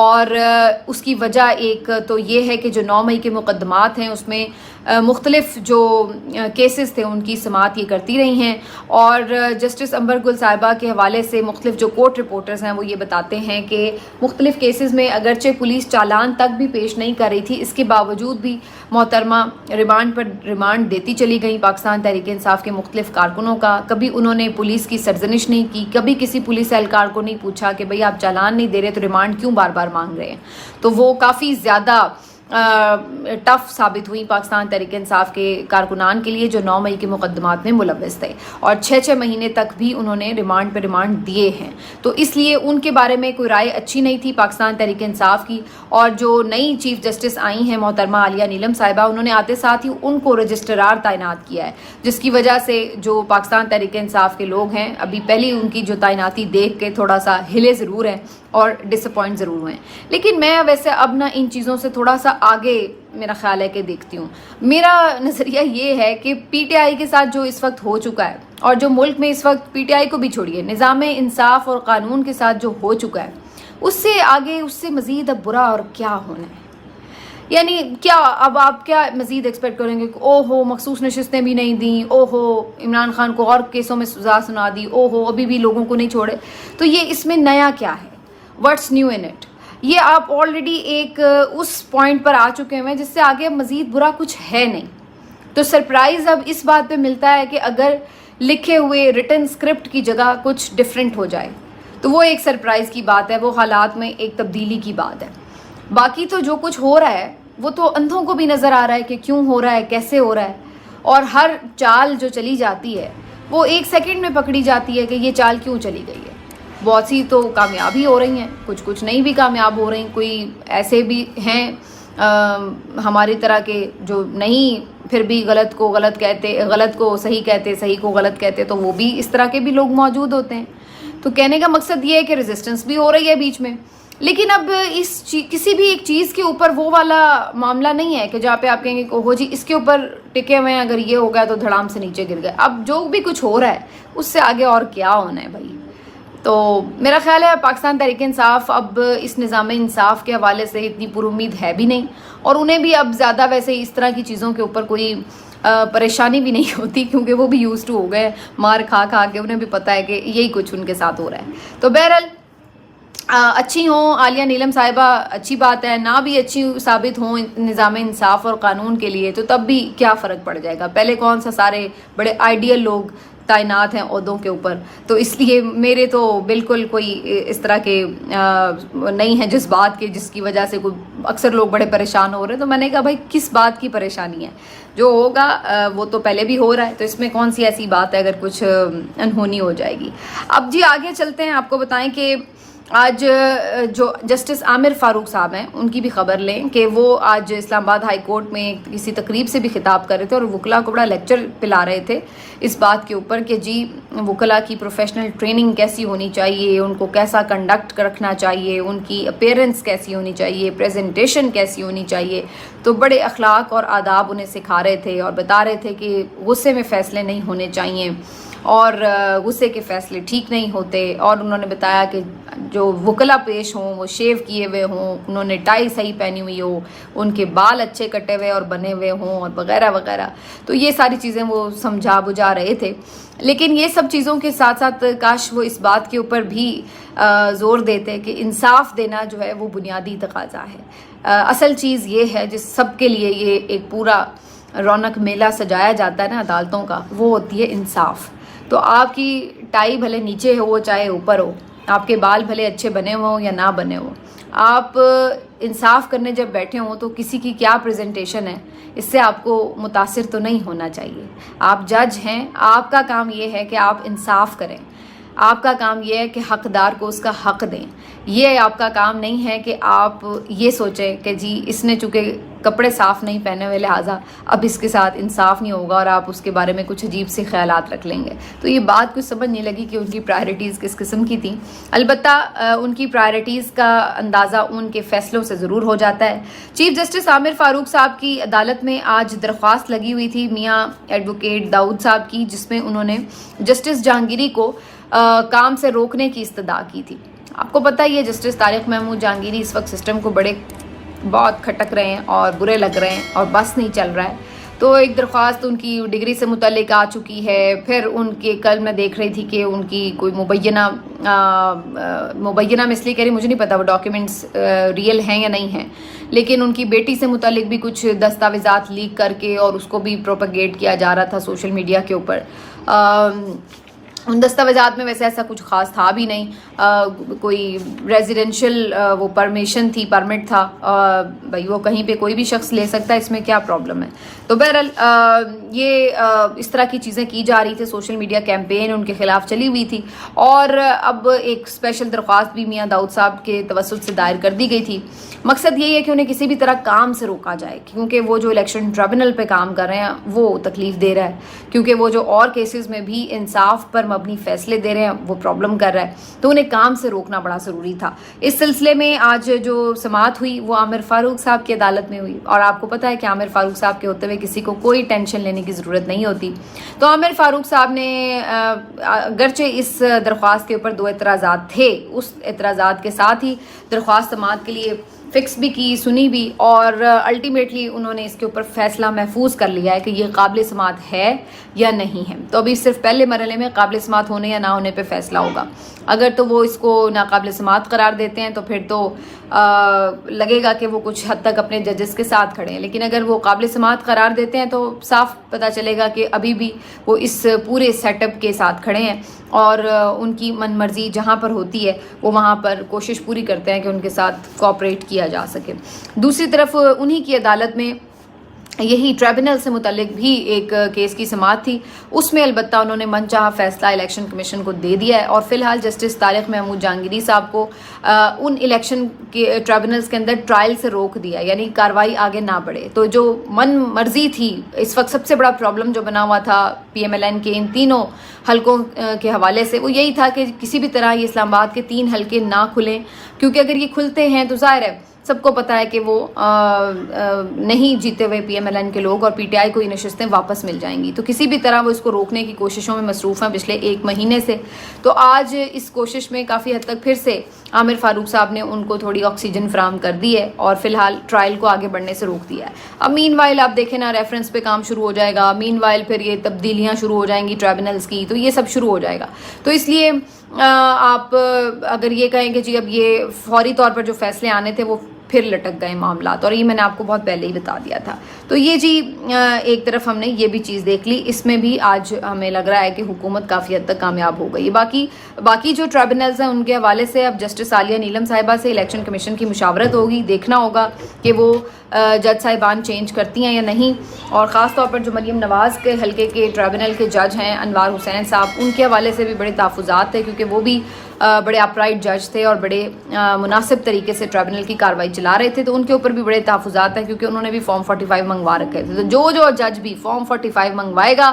اور اس کی وجہ ایک تو یہ ہے کہ جو 9 مئی کے مقدمات ہیں اس میں مختلف جو کیسز تھے ان کی سماعت یہ کرتی رہی ہیں، اور جسٹس امبر گل صاحبہ کے حوالے سے مختلف جو کورٹ رپورٹرز ہیں وہ یہ بتاتے ہیں کہ مختلف کیسز میں اگرچہ پولیس چالان تک بھی پیش نہیں کر رہی تھی، اس کے باوجود بھی محترمہ ریمانڈ پر ریمانڈ دیتی چلی گئی پاکستان تحریک انصاف کے مختلف کارکنوں کا. کبھی انہوں نے پولیس کی سرزنش نہیں کی، کبھی کسی پولیس اہلکار کو نہیں پوچھا کہ بھئی آپ چالان نہیں دے رہے تو ریمانڈ کیوں بار بار مانگ رہے ہیں. تو وہ کافی زیادہ ٹف ثابت ہوئی پاکستان تحریک انصاف کے کارکنان کے لیے جو 9 مئی کے مقدمات میں ملوث تھے، اور 6 مہینے تک بھی انہوں نے ریمانڈ پہ ریمانڈ دیے ہیں. تو اس لیے ان کے بارے میں کوئی رائے اچھی نہیں تھی پاکستان تحریک انصاف کی. اور جو نئی چیف جسٹس آئی ہیں محترمہ عالیہ نیلم صاحبہ، انہوں نے آتے ساتھ ہی ان کو رجسٹرار تعینات کیا ہے، جس کی وجہ سے جو پاکستان تحریک انصاف کے لوگ ہیں ابھی پہلی ان کی جو تعیناتی دیکھ کے تھوڑا سا ہلے ضرور ہیں اور ڈس اپوائنٹ ضرور ہوئے. لیکن میں ویسے اب نہ ان چیزوں سے تھوڑا سا آگے میرا خیال ہے کہ دیکھتی ہوں. میرا نظریہ یہ ہے کہ پی ٹی آئی کے ساتھ جو اس وقت ہو چکا ہے، اور جو ملک میں اس وقت پی ٹی آئی کو بھی چھوڑیے نظام انصاف اور قانون کے ساتھ جو ہو چکا ہے، اس سے آگے اس سے مزید اب برا اور کیا ہونا ہے. یعنی کیا اب آپ کیا مزید ایکسپیکٹ کریں گے کہ او ہو مخصوص نشستیں بھی نہیں دیں، او ہو عمران خان کو اور کیسوں میں سزا سنا دی، او ہو ابھی بھی لوگوں کو نہیں چھوڑے. تو یہ اس میں نیا کیا ہے؟ What's new in it? یہ آپ آلریڈی ایک اس پوائنٹ پر آ چکے ہیں جس سے آگے مزید برا کچھ ہے نہیں. تو سرپرائز اب اس بات پہ ملتا ہے کہ اگر لکھے ہوئے ریٹن اسکرپٹ کی جگہ کچھ ڈفرینٹ ہو جائے تو وہ ایک سرپرائز کی بات ہے، وہ حالات میں ایک تبدیلی کی بات ہے. باقی تو جو کچھ ہو رہا ہے وہ تو اندھوں کو بھی نظر آ رہا ہے کہ کیوں ہو رہا ہے، کیسے ہو رہا ہے. اور ہر چال جو چلی جاتی ہے وہ 1 سیکنڈ میں پکڑی جاتی ہے کہ یہ چال کیوں چلی گئی ہے. بہت سی تو کامیاب ہی ہو رہی ہیں، کچھ نہیں بھی کامیاب ہو رہی. کوئی ایسے بھی ہیں ہماری طرح کے جو نہیں پھر بھی غلط کو غلط کہتے، غلط کو صحیح کہتے، صحیح کو غلط کہتے، تو وہ بھی اس طرح کے بھی لوگ موجود ہوتے ہیں. تو کہنے کا مقصد یہ ہے کہ ریزسٹنس بھی ہو رہی ہے بیچ میں. لیکن اب کسی بھی ایک چیز کے اوپر وہ والا معاملہ نہیں ہے کہ جہاں پہ آپ کہیں گے اوہو جی اس کے اوپر ٹکے ہوئے ہیں، اگر یہ ہو گیا تو دھڑام سے نیچے گر گئے. اب جو بھی کچھ ہو رہا ہے اس سے آگے اور کیا ہونا ہے بھائی. تو میرا خیال ہے پاکستان تحریک انصاف اب اس نظام انصاف کے حوالے سے اتنی پر امید ہے بھی نہیں، اور انہیں بھی اب زیادہ ویسے اس طرح کی چیزوں کے اوپر کوئی پریشانی بھی نہیں ہوتی، کیونکہ وہ بھی یوز ٹو ہو گئے مار کھا کے. انہیں بھی پتہ ہے کہ یہی کچھ ان کے ساتھ ہو رہا ہے. تو بہرحال اچھی ہوں عالیہ نیلم صاحبہ اچھی بات ہے، نہ بھی اچھی ثابت ہوں نظام انصاف اور قانون کے لیے تو تب بھی کیا فرق پڑ جائے گا. پہلے کون سا سارے بڑے آئیڈیل لوگ تعینات ہیں عہدوں کے اوپر. تو اس لیے میرے تو بالکل کوئی اس طرح کے نہیں ہیں جذبات کے جس کی وجہ سے کوئی اکثر لوگ بڑے پریشان ہو رہے ہیں. تو میں نے کہا بھائی کس بات کی پریشانی ہے، جو ہوگا وہ تو پہلے بھی ہو رہا ہے، تو اس میں کون سی ایسی بات ہے اگر کچھ انہونی ہو جائے گی. اب جی آگے چلتے ہیں، آپ کو بتائیں کہ آج جو جسٹس عامر فاروق صاحب ہیں ان کی بھی خبر لیں کہ وہ آج اسلام آباد ہائی کورٹ میں کسی تقریب سے بھی خطاب کر رہے تھے اور وکلاء کو بڑا لیکچر پلا رہے تھے اس بات کے اوپر کہ جی وکلاء کی پروفیشنل ٹریننگ کیسی ہونی چاہیے، ان کو کیسا کنڈکٹ رکھنا چاہیے، ان کی اپیرنس کیسی ہونی چاہیے، پریزنٹیشن کیسی ہونی چاہیے. تو بڑے اخلاق اور آداب انہیں سکھا رہے تھے اور بتا رہے تھے کہ غصے میں فیصلے نہیں ہونے چاہیے اور غصے کے فیصلے ٹھیک نہیں ہوتے. اور انہوں نے بتایا کہ جو وکلاء پیش ہوں وہ شیو کیے ہوئے ہوں، انہوں نے ٹائی صحیح پہنی ہوئی ہو، ان کے بال اچھے کٹے ہوئے اور بنے ہوئے ہوں اور وغیرہ وغیرہ. تو یہ ساری چیزیں وہ سمجھا بجھا رہے تھے. لیکن یہ سب چیزوں کے ساتھ ساتھ کاش وہ اس بات کے اوپر بھی زور دیتے کہ انصاف دینا جو ہے وہ بنیادی تقاضا ہے. اصل چیز یہ ہے جس سب کے لیے یہ ایک پورا رونق میلہ سجایا جاتا ہے نا عدالتوں کا، وہ ہوتی ہے انصاف. تو آپ کی ٹائی بھلے نیچے ہو چاہے اوپر ہو، آپ کے بال بھلے اچھے بنے ہوں یا نہ بنے ہوں، آپ انصاف کرنے جب بیٹھے ہوں تو کسی کی کیا پریزنٹیشن ہے اس سے آپ کو متاثر تو نہیں ہونا چاہیے. آپ جج ہیں، آپ کا کام یہ ہے کہ آپ انصاف کریں، آپ کا کام یہ ہے کہ حقدار کو اس کا حق دیں. یہ آپ کا کام نہیں ہے کہ آپ یہ سوچیں کہ جی اس نے چونکہ کپڑے صاف نہیں پہنے ہوئے لہٰذا اب اس کے ساتھ انصاف نہیں ہوگا اور آپ اس کے بارے میں کچھ عجیب سے خیالات رکھ لیں گے. تو یہ بات کچھ سمجھ نہیں لگی کہ ان کی پرائرٹیز کس قسم کی تھیں. البتہ ان کی پرائرٹیز کا اندازہ ان کے فیصلوں سے ضرور ہو جاتا ہے. چیف جسٹس عامر فاروق صاحب کی عدالت میں آج درخواست لگی ہوئی تھی میاں ایڈوکیٹ داؤد صاحب کی، جس میں انہوں نے جسٹس جہانگیری کو کام سے روکنے کی استدعا کی تھی. آپ کو پتہ ہی ہے جسٹس طارق محمود جہانگیری اس وقت سسٹم کو بہت کھٹک رہے ہیں اور برے لگ رہے ہیں اور بس نہیں چل رہا ہے. تو ایک درخواست ان کی ڈگری سے متعلق آ چکی ہے. پھر ان کے کل میں دیکھ رہی تھی کہ ان کی کوئی مبینہ میں اس لیے کہہ رہی مجھے نہیں پتا وہ ڈاکیومنٹس ریئل ہیں یا نہیں ہیں، لیکن ان کی بیٹی سے متعلق بھی کچھ دستاویزات لیک کر کے اور اس کو بھی پروپیگیٹ کیا جا رہا تھا سوشل میڈیا کے اوپر. ان دستاویزات میں ویسے ایسا کچھ خاص تھا بھی نہیں، کوئی ریزیڈینشیل وہ پرمٹ تھا، بھائی وہ کہیں پہ کوئی بھی شخص لے سکتا ہے، اس میں کیا پرابلم ہے. تو بہرحال یہ اس طرح کی چیزیں کی جا رہی تھی، سوشل میڈیا کیمپین ان کے خلاف چلی ہوئی تھی، اور اب ایک اسپیشل درخواست بھی میاں داؤد صاحب کے توسط سے دائر کر دی گئی تھی. مقصد یہی ہے کہ انہیں کسی بھی طرح کام سے روکا جائے، کیونکہ وہ جو الیکشن ٹریبونل پہ کام کر رہے ہیں وہ تکلیف دے رہا ہے، کیونکہ وہ جو اور کیسز میں بھی انصاف پر مبنی فیصلے دے رہے ہیں وہ پرابلم کر رہا ہے. تو انہیں کام سے روکنا بڑا ضروری تھا. اس سلسلے میں آج جو سماعت ہوئی وہ عامر فاروق صاحب کی عدالت میں ہوئی، اور آپ کو پتہ ہے کہ عامر فاروق صاحب کے ہوتے ہوئے کسی کو کوئی ٹینشن لینے کی ضرورت نہیں ہوتی. تو عامر فاروق صاحب نے اگرچہ اس درخواست کے اوپر 2 اعتراضات تھے، اس اعتراضات کے ساتھ ہی درخواست سماعت کے لیے فکس بھی کی، سنی بھی، اور الٹیمیٹلی انہوں نے اس کے اوپر فیصلہ محفوظ کر لیا ہے کہ یہ قابل سماعت ہے یا نہیں ہے. تو ابھی صرف پہلے مرحلے میں قابل سماعت ہونے یا نہ ہونے پہ فیصلہ ہوگا. اگر تو وہ اس کو ناقابل سماعت قرار دیتے ہیں تو پھر تو لگے گا کہ وہ کچھ حد تک اپنے ججز کے ساتھ کھڑے ہیں، لیکن اگر وہ قابل سماعت قرار دیتے ہیں تو صاف پتہ چلے گا کہ ابھی بھی وہ اس پورے سیٹ اپ کے ساتھ کھڑے ہیں، اور ان کی من مرضی جہاں پر ہوتی ہے وہ وہاں پر کوشش پوری کرتے ہیں کہ ان کے ساتھ کوآپریٹ کیا جا سکے. دوسری طرف انہی کی عدالت میں یہی ٹریبونل سے متعلق بھی ایک کیس کی سماعت تھی. اس میں البتہ انہوں نے من چاہا فیصلہ الیکشن کمیشن کو دے دیا ہے، اور فی الحال جسٹس طارق محمود جہانگیری صاحب کو ان الیکشن کے ٹریبونلز کے اندر ٹرائل سے روک دیا، یعنی کارروائی آگے نہ بڑھے. تو جو من مرضی تھی، اس وقت سب سے بڑا پرابلم جو بنا ہوا تھا پی ایم ایل این کے ان تینوں حلقوں کے حوالے سے، وہ یہی تھا کہ کسی بھی طرح یہ اسلام آباد کے 3 حلقے نہ کھلیں، کیونکہ اگر یہ کھلتے ہیں تو ظاہر ہے سب کو پتا ہے کہ وہ نہیں جیتے ہوئے پی ایم ایل این کے لوگ، اور پی ٹی آئی کو یہ نشستیں واپس مل جائیں گی. تو کسی بھی طرح وہ اس کو روکنے کی کوششوں میں مصروف ہیں پچھلے 1 مہینے سے. تو آج اس کوشش میں کافی حد تک پھر سے عامر فاروق صاحب نے ان کو تھوڑی آکسیجن فراہم کر دی ہے، اور فی الحال ٹرائل کو آگے بڑھنے سے روک دیا ہے. اب مین وائل آپ دیکھیں نا، ریفرنس پہ کام شروع ہو جائے گا، مین وائل پھر یہ تبدیلیاں شروع ہو جائیں گی ٹریبونلز کی، تو یہ سب شروع ہو جائے گا. تو اس لیے آپ اگر یہ کہیں کہ جی اب یہ فوری طور پر جو فیصلے آنے تھے وہ پھر لٹک گئے معاملات، اور یہ میں نے آپ کو بہت پہلے ہی بتا دیا تھا. تو یہ جی ایک طرف ہم نے یہ بھی چیز دیکھ لی، اس میں بھی آج ہمیں لگ رہا ہے کہ حکومت کافی حد تک کامیاب ہو گئی. باقی جو ٹریبونلز ہیں ان کے حوالے سے اب جسٹس عالیہ نیلم صاحبہ سے الیکشن کمیشن کی مشاورت ہوگی، دیکھنا ہوگا کہ وہ جج صاحبان چینج کرتی ہیں یا نہیں. اور خاص طور پر جو مریم نواز کے حلقے کے ٹریبونل کے جج ہیں انوار حسین صاحب، ان کے حوالے سے بھی بڑے تحفظات تھے، کیونکہ وہ بھی بڑے اپرائٹ جج تھے اور بڑے مناسب طریقے سے ٹریبونل کی کارروائی چلا رہے تھے. تو ان کے اوپر بھی بڑے تحفظات ہیں، کیونکہ انہوں نے بھی فارم 45 منگوا رکھے تھے. تو جو جج بھی فارم 45 منگوائے گا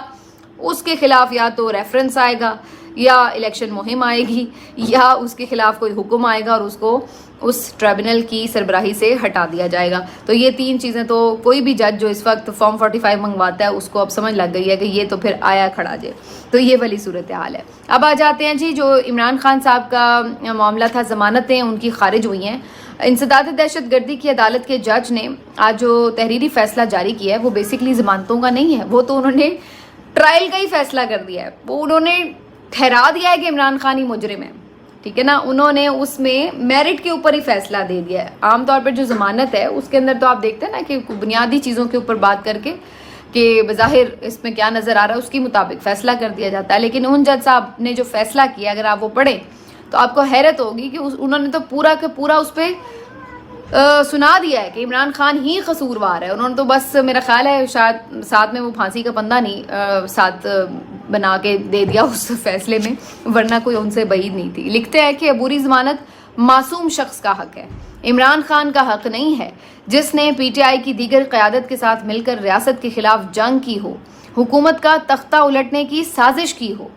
اس کے خلاف یا تو ریفرنس آئے گا، یا الیکشن مہم آئے گی، یا اس کے خلاف کوئی حکم آئے گا اور اس کو اس ٹریبونل کی سربراہی سے ہٹا دیا جائے گا. تو یہ 3 چیزیں تو کوئی بھی جج جو اس وقت فارم 45 منگواتا ہے اس کو اب سمجھ لگ گئی ہے کہ یہ تو پھر آیا کھڑا جے. تو یہ والی صورتحال ہے. اب آ جاتے ہیں جی جو عمران خان صاحب کا معاملہ تھا، ضمانتیں ان کی خارج ہوئی ہیں. انسداد دہشت گردی کی عدالت کے جج نے آج جو تحریری فیصلہ جاری کیا ہے وہ بیسکلی ضمانتوں کا نہیں ہے، وہ تو انہوں نے ٹرائل کا ہی فیصلہ کر دیا ہے. وہ انہوں نے ٹھہرا دیا ہے کہ عمران خان ہی مجرم ہے، ٹھیک ہے نا. انہوں نے اس میں میرٹ کے اوپر ہی فیصلہ دے دیا ہے. عام طور پر جو ضمانت ہے اس کے اندر تو آپ دیکھتے ہیں نا کہ بنیادی چیزوں کے اوپر بات کر کے کہ بظاہر اس میں کیا نظر آ رہا ہے اس کے مطابق فیصلہ کر دیا جاتا ہے. لیکن ان جج صاحب نے جو فیصلہ کیا اگر آپ وہ پڑھیں تو آپ کو حیرت ہوگی کہ انہوں نے تو پورا کا پورا اس پہ سنا دیا ہے کہ عمران خان ہی قصوروار ہے. انہوں نے تو بس میرا خیال ہے شاید ساتھ میں وہ پھانسی کا پندہ نہیں ساتھ بنا کے دے دیا اس فیصلے میں، ورنہ کوئی ان سے بعید نہیں تھی. لکھتے ہیں کہ عبوری ضمانت معصوم شخص کا حق ہے، عمران خان کا حق نہیں ہے جس نے پی ٹی آئی کی دیگر قیادت کے ساتھ مل کر ریاست کے خلاف جنگ کی ہو، حکومت کا تختہ الٹنے کی سازش کی ہو.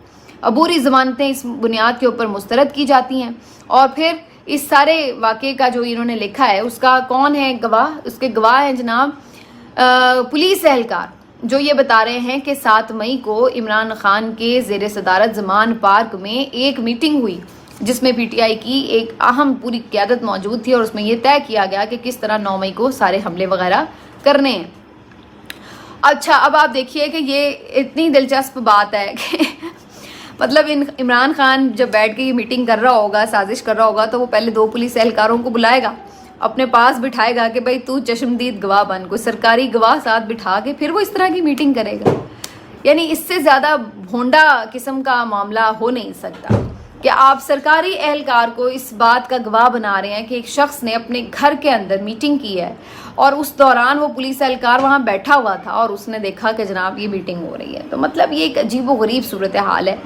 عبوری ضمانتیں اس بنیاد کے اوپر مسترد کی جاتی ہیں. اور پھر اس سارے واقعے کا جو انہوں نے لکھا ہے اس کا کون ہے گواہ؟ اس کے گواہ ہیں جناب پولیس اہلکار، جو یہ بتا رہے ہیں کہ 7 مئی کو عمران خان کے زیر صدارت زمان پارک میں ایک میٹنگ ہوئی جس میں پی ٹی آئی کی ایک اہم پوری قیادت موجود تھی اور اس میں یہ طے کیا گیا کہ کس طرح 9 مئی کو سارے حملے وغیرہ کرنے ہیں۔ اچھا اب آپ دیکھیے کہ یہ اتنی دلچسپ بات ہے کہ مطلب عمران خان جب بیٹھ کے یہ میٹنگ کر رہا ہوگا، سازش کر رہا ہوگا، تو وہ پہلے 2 پولیس اہلکاروں کو بلائے گا، اپنے پاس بٹھائے گا کہ بھائی تو چشمدید گواہ بن، کوئی سرکاری گواہ ساتھ بٹھا کے پھر وہ اس طرح کی میٹنگ کرے گا۔ یعنی اس سے زیادہ بھونڈا قسم کا معاملہ ہو نہیں سکتا کہ آپ سرکاری اہلکار کو اس بات کا گواہ بنا رہے ہیں کہ ایک شخص نے اپنے گھر کے اندر میٹنگ کی ہے اور اس دوران وہ پولیس اہلکار وہاں بیٹھا ہوا تھا اور اس نے دیکھا کہ جناب یہ میٹنگ ہو رہی ہے۔ تو مطلب یہ ایک عجیب و غریب صورتحال ہے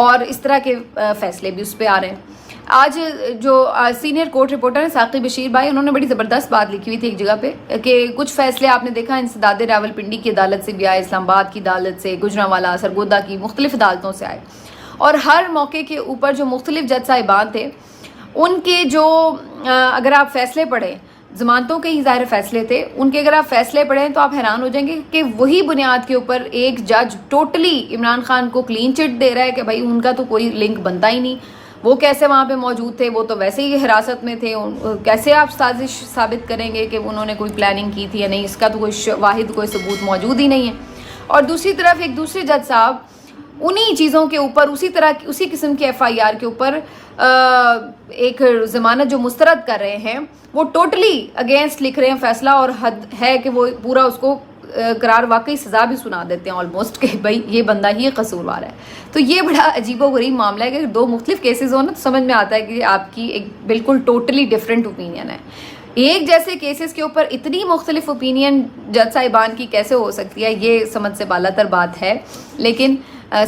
اور اس طرح کے فیصلے بھی اس پہ آ رہے ہیں۔ آج جو سینئر کورٹ رپورٹر ہیں ساقی بشیر بھائی، انہوں نے بڑی زبردست بات لکھی ہوئی تھی ایک جگہ پہ کہ کچھ فیصلے آپ نے دیکھا انسداد راولپنڈی کی عدالت سے بھی آئے، اسلام آباد کی عدالت سے، گجرانوالہ، سرگودا کی مختلف عدالتوں سے آئے، اور ہر موقع کے اوپر جو مختلف جج صاحبان تھے ان کے جو اگر آپ فیصلے پڑھیں، ضمانتوں کے ہی ظاہر فیصلے تھے، ان کے اگر آپ فیصلے پڑھیں تو آپ حیران ہو جائیں گے کہ وہی بنیاد کے اوپر ایک جج ٹوٹلی عمران خان کو کلین چٹ دے رہا ہے کہ بھائی ان کا تو کوئی لنک بنتا ہی نہیں، وہ کیسے وہاں پہ موجود تھے، وہ تو ویسے ہی حراست میں تھے، کیسے آپ سازش ثابت کریں گے کہ انہوں نے کوئی پلاننگ کی تھی یا نہیں، اس کا تو کوئی واحد کوئی ثبوت موجود ہی نہیں ہے۔ اور دوسری طرف ایک دوسرے جج صاحب انہی چیزوں کے اوپر اسی قسم کے ایف آئی آر کے اوپر ایک ضمانت جو مسترد کر رہے ہیں وہ ٹوٹلی اگینسٹ لکھ رہے ہیں فیصلہ، اور حد ہے کہ وہ پورا اس کو قرار واقعی سزا بھی سنا دیتے ہیں آلموسٹ کہ بھائی یہ بندہ ہی قصوروار ہے۔ تو یہ بڑا عجیب و غریب معاملہ ہے کہ 2 مختلف کیسز ہوں نا تو سمجھ میں آتا ہے کہ آپ کی ایک بالکل ٹوٹلی ڈفرینٹ اوپینین ہے۔ ایک جیسے کیسز کے اوپر اتنی مختلف اوپینین جج صاحبان کی کیسے ہو سکتی ہے، یہ سمجھ سے بالا تر بات ہے، لیکن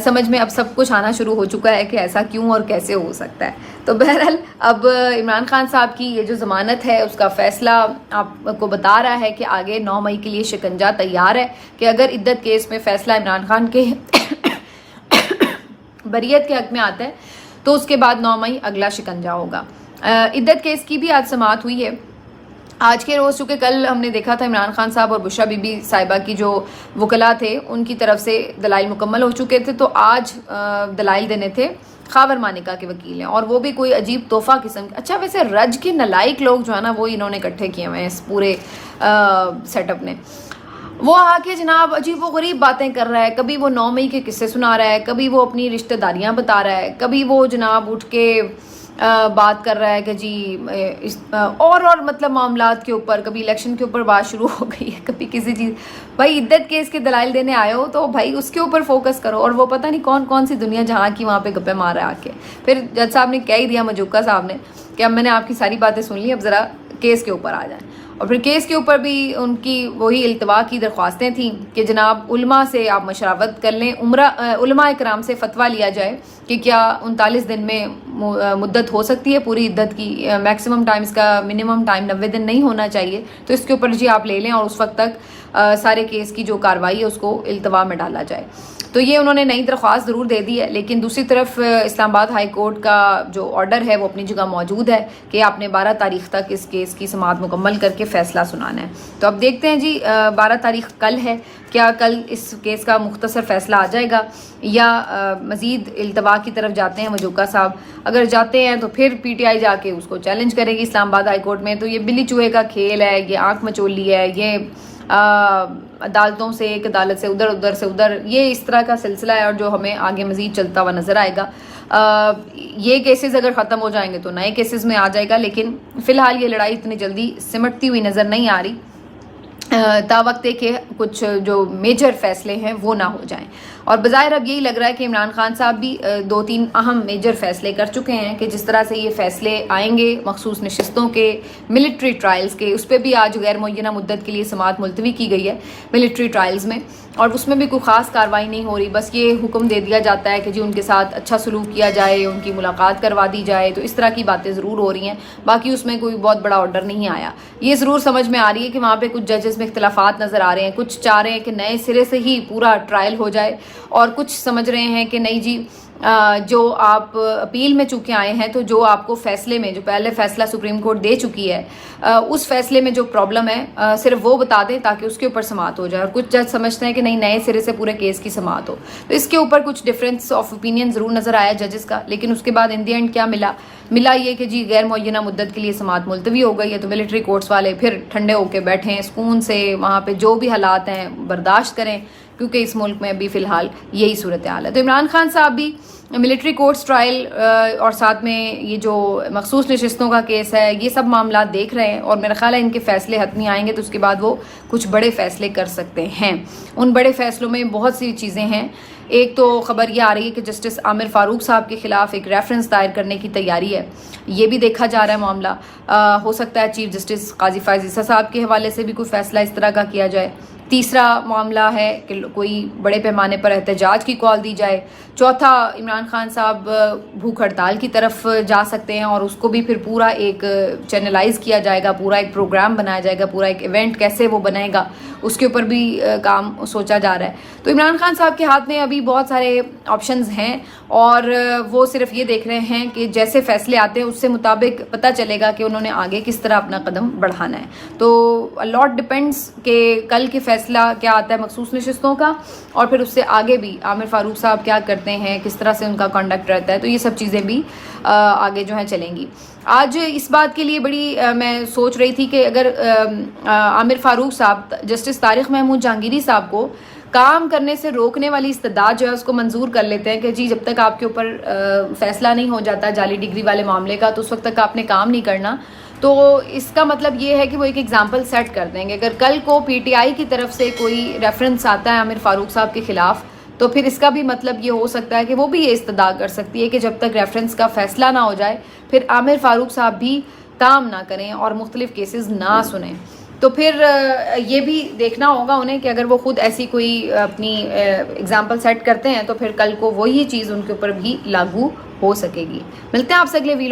سمجھ میں اب سب کچھ آنا شروع ہو چکا ہے کہ ایسا کیوں اور کیسے ہو سکتا ہے۔ تو بہرحال اب عمران خان صاحب کی یہ جو ضمانت ہے اس کا فیصلہ آپ کو بتا رہا ہے کہ آگے 9 مئی کے لیے شکنجہ تیار ہے کہ اگر عدت کیس میں فیصلہ عمران خان کے بریت کے حق میں آتا ہے تو اس کے بعد 9 مئی اگلا شکنجہ ہوگا۔ عدت کیس کی بھی آج سماعت ہوئی ہے آج کے روز، چونکہ کل ہم نے دیکھا تھا عمران خان صاحب اور بشرا بی بی صاحبہ کی جو وکلاء تھے ان کی طرف سے دلائل مکمل ہو چکے تھے، تو آج دلائل دینے تھے خاور مانکا کے وکیل ہیں، اور وہ بھی کوئی عجیب تحفہ قسم کے۔ اچھا ویسے رج کے نلائق لوگ جو ہے نا وہ انہوں نے اکٹھے کیے ہوئے ہیں اس پورے سیٹ اپ نے، وہ آ کے جناب عجیب و غریب باتیں کر رہا ہے، کبھی وہ 9 مئی کے قصے سنا رہا ہے، کبھی وہ اپنی رشتہ داریاں بتا رہا ہے، کبھی وہ جناب اٹھ کے بات کر رہا ہے کہ جی اور مطلب معاملات کے اوپر، کبھی الیکشن کے اوپر بات شروع ہو گئی ہے، کبھی کسی چیز۔ بھائی عدت کیس کے دلائل دینے آئے ہو تو بھائی اس کے اوپر فوکس کرو، اور وہ پتہ نہیں کون کون سی دنیا جہاں کی وہاں پہ گپے مار رہا ہے آ کے۔ پھر جج صاحب نے کہہ ہی دیا، مجوکا صاحب نے، کہ اب میں نے آپ کی ساری باتیں سن لی، اب ذرا کیس کے اوپر آ جائیں۔ اور پھر کیس کے اوپر بھی ان کی وہی التوا کی درخواستیں تھیں کہ جناب علماء سے آپ مشاورت کر لیں، علماء اکرام سے فتویٰ لیا جائے کہ کیا 39 دن میں مدت ہو سکتی ہے پوری عدت کی، میکسیمم ٹائم، اس کا منیمم ٹائم 90 دن نہیں ہونا چاہیے، تو اس کے اوپر جی آپ لے لیں اور اس وقت تک سارے کیس کی جو کارروائی ہے اس کو التوا میں ڈالا جائے۔ تو یہ انہوں نے نئی درخواست ضرور دے دی ہے، لیکن دوسری طرف اسلام آباد ہائی کورٹ کا جو آرڈر ہے وہ اپنی جگہ موجود ہے کہ آپ نے 12 تاریخ تک اس کیس کی سماعت مکمل کر کے فیصلہ سنانا ہے۔ تو اب دیکھتے ہیں جی 12 تاریخ کل ہے، کیا کل اس کیس کا مختصر فیصلہ آ جائے گا یا مزید التوا کی طرف جاتے ہیں مجوکا صاحب؟ اگر جاتے ہیں تو پھر پی ٹی آئی جا کے اس کو چیلنج کرے گی اسلام آباد ہائی کورٹ میں۔ تو یہ بلی چوہے کا کھیل ہے، یہ آنکھ مچولی ہے، یہ عدالتوں سے ایک عدالت سے ادھر، ادھر سے ادھر، یہ اس طرح کا سلسلہ ہے، اور جو ہمیں آگے مزید چلتا ہوا نظر آئے گا۔ یہ کیسز اگر ختم ہو جائیں گے تو نئے کیسز میں آ جائے گا، لیکن فی الحال یہ لڑائی اتنی جلدی سمٹتی ہوئی نظر نہیں آ رہی، تا وقت ہے کہ کچھ جو میجر فیصلے ہیں وہ نہ ہو جائیں۔ اور بظاہر اب یہی لگ رہا ہے کہ عمران خان صاحب بھی 2-3 اہم میجر فیصلے کر چکے ہیں کہ جس طرح سے یہ فیصلے آئیں گے مخصوص نشستوں کے، ملٹری ٹرائلز کے، اس پہ بھی آج غیر معینہ مدت کے لیے سماعت ملتوی کی گئی ہے ملٹری ٹرائلز میں، اور اس میں بھی کوئی خاص کارروائی نہیں ہو رہی، بس یہ حکم دے دیا جاتا ہے کہ جی ان کے ساتھ اچھا سلوک کیا جائے، ان کی ملاقات کروا دی جائے، تو اس طرح کی باتیں ضرور ہو رہی ہیں، باقی اس میں کوئی بہت بڑا آرڈر نہیں آیا۔ یہ ضرور سمجھ میں آ رہی ہے کہ وہاں پہ کچھ ججز میں اختلافات نظر آ رہے ہیں، کچھ چاہ رہے ہیں کہ نئے سرے سے ہی پورا ٹرائل ہو جائے، اور کچھ سمجھ رہے ہیں کہ نہیں جی جو آپ اپیل میں چونکہ آئے ہیں، تو جو آپ کو فیصلے میں جو پہلے فیصلہ سپریم کورٹ دے چکی ہے اس فیصلے میں جو پرابلم ہے صرف وہ بتا دیں تاکہ اس کے اوپر سماعت ہو جائے. اور کچھ جج سمجھتے ہیں کہ نہیں، نئے سرے سے پورے کیس کی سماعت ہو. تو اس کے اوپر کچھ ڈفرینس آف اوپینین ضرور نظر آیا ججز کا، لیکن اس کے بعد ان دی اینڈ کیا ملا یہ کہ جی غیر معینہ مدت کے لیے سماعت ملتوی ہو گئی ہے. تو ملٹری کورٹس والے پھر ٹھنڈے ہو کے بیٹھیں سکون سے، وہاں پہ جو بھی حالات ہیں برداشت کریں، کیونکہ اس ملک میں ابھی فی الحال یہی صورتحال ہے. تو عمران خان صاحب بھی ملٹری کورٹس ٹرائل اور ساتھ میں یہ جو مخصوص نشستوں کا کیس ہے، یہ سب معاملات دیکھ رہے ہیں، اور میرا خیال ہے ان کے فیصلے حتمی آئیں گے تو اس کے بعد وہ کچھ بڑے فیصلے کر سکتے ہیں. ان بڑے فیصلوں میں بہت سی چیزیں ہیں. ایک تو خبر یہ آ رہی ہے کہ جسٹس عامر فاروق صاحب کے خلاف ایک ریفرنس دائر کرنے کی تیاری ہے. یہ بھی دیکھا جا رہا ہے معاملہ. ہو سکتا ہے چیف جسٹس قاضی فائز عیسیٰ صاحب کے حوالے سے بھی کوئی فیصلہ اس طرح کا کیا جائے. تیسرا معاملہ ہے کہ کوئی بڑے پیمانے پر احتجاج کی کال دی جائے. چوتھا، عمران خان صاحب بھوک ہڑتال کی طرف جا سکتے ہیں، اور اس کو بھی پھر پورا ایک چینلائز کیا جائے گا، پورا ایک پروگرام بنایا جائے گا، پورا ایک ایونٹ کیسے وہ بنے گا اس کے اوپر بھی کام سوچا جا رہا ہے. تو عمران خان صاحب کے ہاتھ میں ابھی بہت سارے آپشنز ہیں، اور وہ صرف یہ دیکھ رہے ہیں کہ جیسے فیصلے آتے ہیں اس سے مطابق پتہ چلے گا کہ انہوں نے آگے کس طرح اپنا قدم بڑھانا ہے. تو لاٹ ڈپینڈس کہ کل کے فیصلہ کیا آتا ہے مخصوص نشستوں کا، اور پھر اس سے آگے بھی عامر فاروق صاحب کیا کرتے ہیں، کس طرح سے ان کا کانڈکٹ رہتا ہے. تو یہ سب چیزیں بھی آگے جو ہیں چلیں گی. آج اس بات کے لیے بڑی میں سوچ رہی تھی کہ اگر عامر فاروق صاحب جسٹس طارق محمود جہانگیری صاحب کو کام کرنے سے روکنے والی استدعا جو ہے اس کو منظور کر لیتے ہیں کہ جی جب تک آپ کے اوپر فیصلہ نہیں ہو جاتا جعلی ڈگری والے معاملے کا، تو اس وقت تک آپ نے کام نہیں کرنا. تو اس کا مطلب یہ ہے کہ وہ ایک ایگزامپل سیٹ کر دیں گے. اگر کل کو پی ٹی آئی کی طرف سے کوئی ریفرنس آتا ہے عامر فاروق صاحب کے خلاف، تو پھر اس کا بھی مطلب یہ ہو سکتا ہے کہ وہ بھی یہ استدعا کر سکتی ہے کہ جب تک ریفرنس کا فیصلہ نہ ہو جائے پھر عامر فاروق صاحب بھی کام نہ کریں اور مختلف کیسز نہ سنیں. تو پھر یہ بھی دیکھنا ہوگا انہیں کہ اگر وہ خود ایسی کوئی اپنی ایگزامپل سیٹ کرتے ہیں تو پھر کل کو وہی چیز ان کے اوپر بھی لاگو ہو سکے گی. ملتے ہیں آپ سے اگلے ویلاگ.